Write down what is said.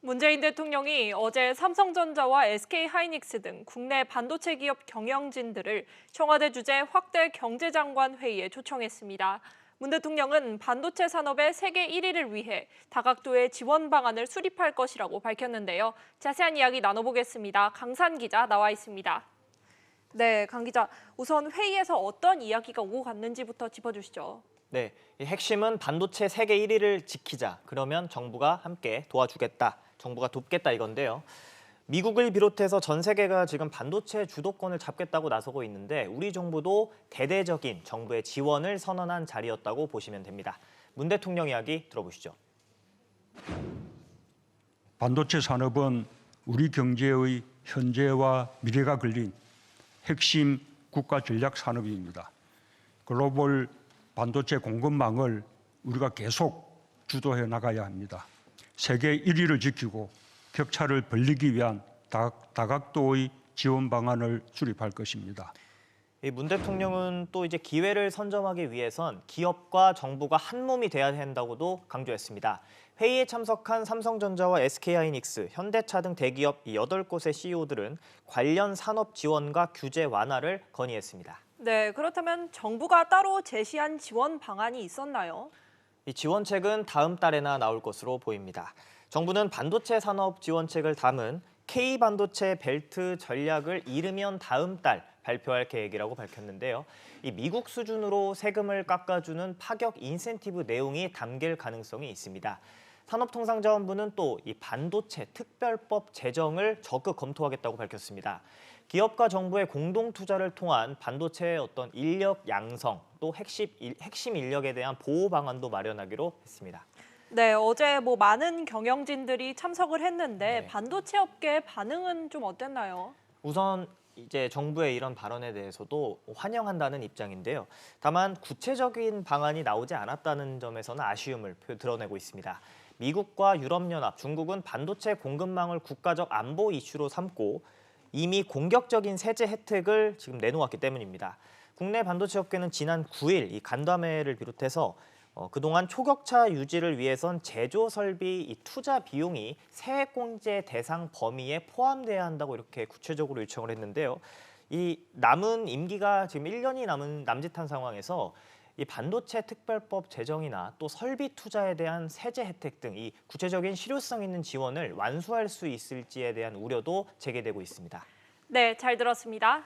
문재인 대통령이 어제 삼성전자와 SK하이닉스 등 국내 반도체 기업 경영진들을 청와대 주재 확대 경제장관 회의에 초청했습니다. 문 대통령은 반도체 산업의 세계 1위를 위해 다각도의 지원 방안을 수립할 것이라고 밝혔는데요. 자세한 이야기 나눠보겠습니다. 강산 기자 나와 있습니다. 네, 강 기자. 우선 회의에서 어떤 이야기가 오고 갔는지부터 짚어주시죠. 네, 이 핵심은 반도체 세계 1위를 지키자. 그러면 정부가 함께 도와주겠다. 정부가 돕겠다 이건데요. 미국을 비롯해서 전 세계가 지금 반도체 주도권을 잡겠다고 나서고 있는데 우리 정부도 대대적인 정부의 지원을 선언한 자리였다고 보시면 됩니다. 문 대통령 이야기 들어보시죠. 반도체 산업은 우리 경제의 현재와 미래가 걸린 핵심 국가 전략 산업입니다. 글로벌 반도체 공급망을 우리가 계속 주도해 나가야 합니다. 세계 1위를 지키고 격차를 벌리기 위한 다각도의 지원 방안을 수립할 것입니다. 문 대통령은 또 이제 기회를 선점하기 위해선 기업과 정부가 한 몸이 돼야 한다고도 강조했습니다. 회의에 참석한 삼성전자와 SK하이닉스, 현대차 등 대기업 8곳의 CEO들은 관련 산업 지원과 규제 완화를 건의했습니다. 네, 그렇다면 정부가 따로 제시한 지원 방안이 있었나요? 이 지원책은 다음 달에나 나올 것으로 보입니다. 정부는 반도체 산업 지원책을 담은 K반도체 벨트 전략을 이르면 다음 달 발표할 계획이라고 밝혔는데요. 이 미국 수준으로 세금을 깎아주는 파격 인센티브 내용이 담길 가능성이 있습니다. 산업통상자원부는 또 이 반도체 특별법 제정을 적극 검토하겠다고 밝혔습니다. 기업과 정부의 공동 투자를 통한 반도체의 어떤 인력 양성, 또 핵심 인력에 대한 보호 방안도 마련하기로 했습니다. 네, 어제 많은 경영진들이 참석을 했는데 네. 반도체 업계의 반응은 좀 어땠나요? 우선 이제 정부의 이런 발언에 대해서도 환영한다는 입장인데요. 다만 구체적인 방안이 나오지 않았다는 점에서는 아쉬움을 드러내고 있습니다. 미국과 유럽연합, 중국은 반도체 공급망을 국가적 안보 이슈로 삼고 이미 공격적인 세제 혜택을 지금 내놓았기 때문입니다. 국내 반도체 업계는 지난 9일 이 간담회를 비롯해서 그동안 초격차 유지를 위해선 제조 설비 이 투자 비용이 세액공제 대상 범위에 포함돼야 한다고 이렇게 구체적으로 요청을 했는데요. 이 남은 임기가 지금 1년이 남짓한 상황에서 이 반도체 특별법 제정이나 또 설비 투자에 대한 세제 혜택 등 이 구체적인 실효성 있는 지원을 완수할 수 있을지에 대한 우려도 제기되고 있습니다. 네, 잘 들었습니다.